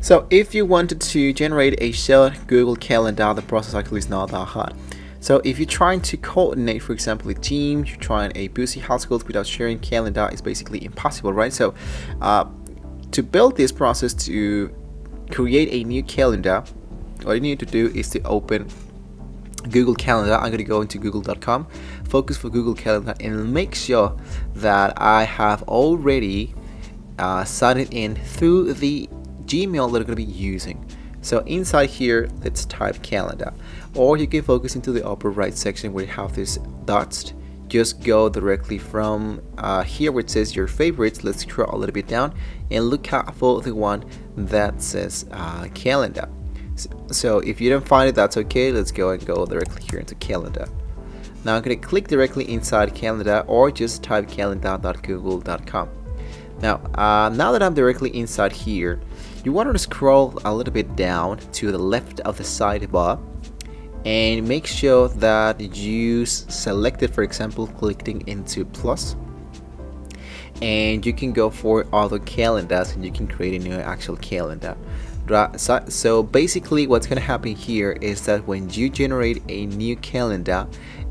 So if you wanted to generate a shared Google Calendar, the process actually is not that hard. So if you're trying to coordinate, for example, a team, you're trying a busy household without sharing calendar, is basically impossible, right? So to build this process to create a new calendar, all you need to do is to open Google Calendar. I'm going to go into google.com, focus for Google Calendar, and make sure that I have already signed in through the Gmail that I'm going to be using. So inside here, let's type calendar, or you can focus into the upper right section where you have this dots. Just go directly from here where it says your favorites. Let's scroll a little bit down and look out for the one that says calendar. So if you don't find it, that's okay. Let's go directly here into calendar. Now I'm going to click directly inside calendar, or just type calendar.google.com. Now that I'm directly inside here, you want to scroll a little bit down to the left of the sidebar and make sure that you select it, for example, clicking into plus, and you can go for other calendars and you can create a new actual calendar. So basically what's going to happen here is that when you generate a new calendar,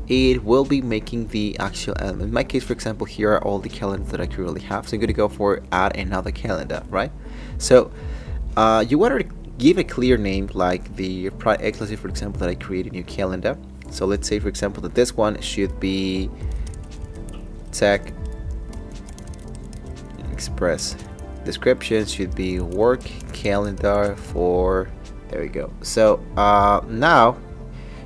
it will be making the actual element. In my case, for example, here are all the calendars that I currently have, so I'm going to go for add another calendar, right? So you want to give a clear name, like the let's say for example that I create a new calendar. So let's say for example that this one should be Tech Express. Description should be work calendar for, there we go. So now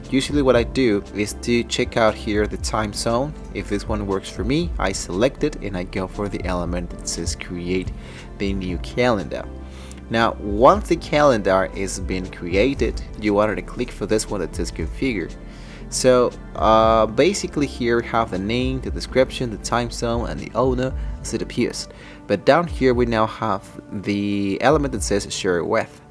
usually what I do is to check out here the time zone. If this one works for me, I select it and I go for the element that says create the new calendar. Now once the calendar is been created, you wanted to click for this one that says configure. So basically here we have the name, the description, the time zone, and the owner as it appears. But down here we now have the element that says share with.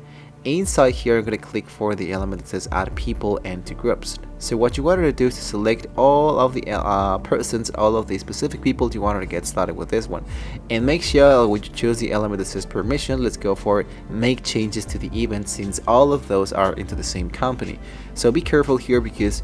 Inside here I'm going to click for the element that says add people and to groups. So what you wanted to do is to select all of the persons, all of the specific people you wanted to get started with this one, and make sure when you choose the element that says permission, let's go for it, make changes to the event, since all of those are into the same company. So be careful here, because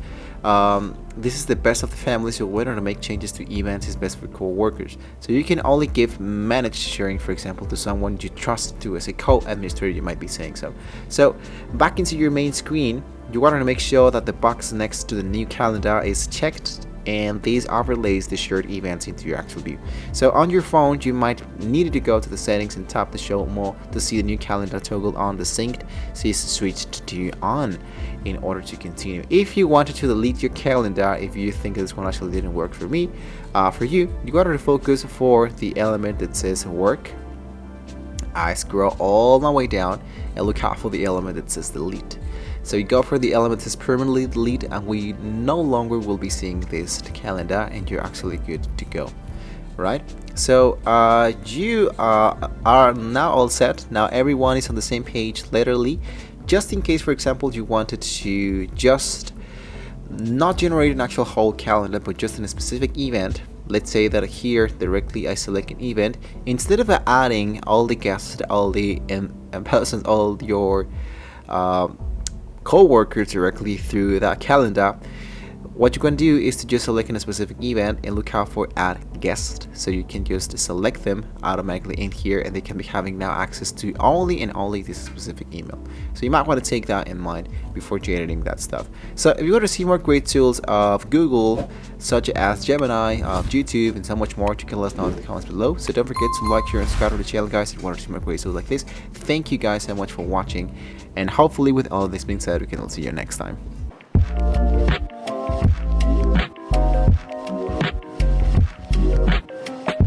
this is the best of the family, so whether to make changes to events is best for co-workers. So you can only give managed sharing, for example, to someone you trust to as a co-administrator, you might be saying so. So back into your main screen, you want to make sure that the box next to the new calendar is checked, and these overlays the shared events into your actual view. So on your phone, you might need to go to the settings and tap the show more to see the new calendar toggle on the synced, so it's switched to on in order to continue. If you wanted to delete your calendar, if you think this one actually didn't work for me, for you got to focus for the element that says work. I scroll all my way down and look out for the element that says delete. So you go for the element that says permanently delete, and we no longer will be seeing this calendar, and you're actually good to go, right? So you are now all set. Now everyone is on the same page literally. Just in case, for example, you wanted to just not generate an actual whole calendar, but just in a specific event. Let's say that here directly I select an event, instead of adding all the guests, all the persons, all your co-workers directly through that calendar, what you can do is to just select in a specific event and look out for add guest, so you can just select them automatically in here, and they can be having now access to only and only this specific email. So you might want to take that in mind before generating that stuff. So if you want to see more great tools of Google, such as Gemini, of YouTube, and so much more, you can let us know in the comments below. So don't forget to like, share, and subscribe to the channel, guys, if you want to see more great tools like this. Thank you guys so much for watching, and hopefully with all of this being said, we can all see you next time.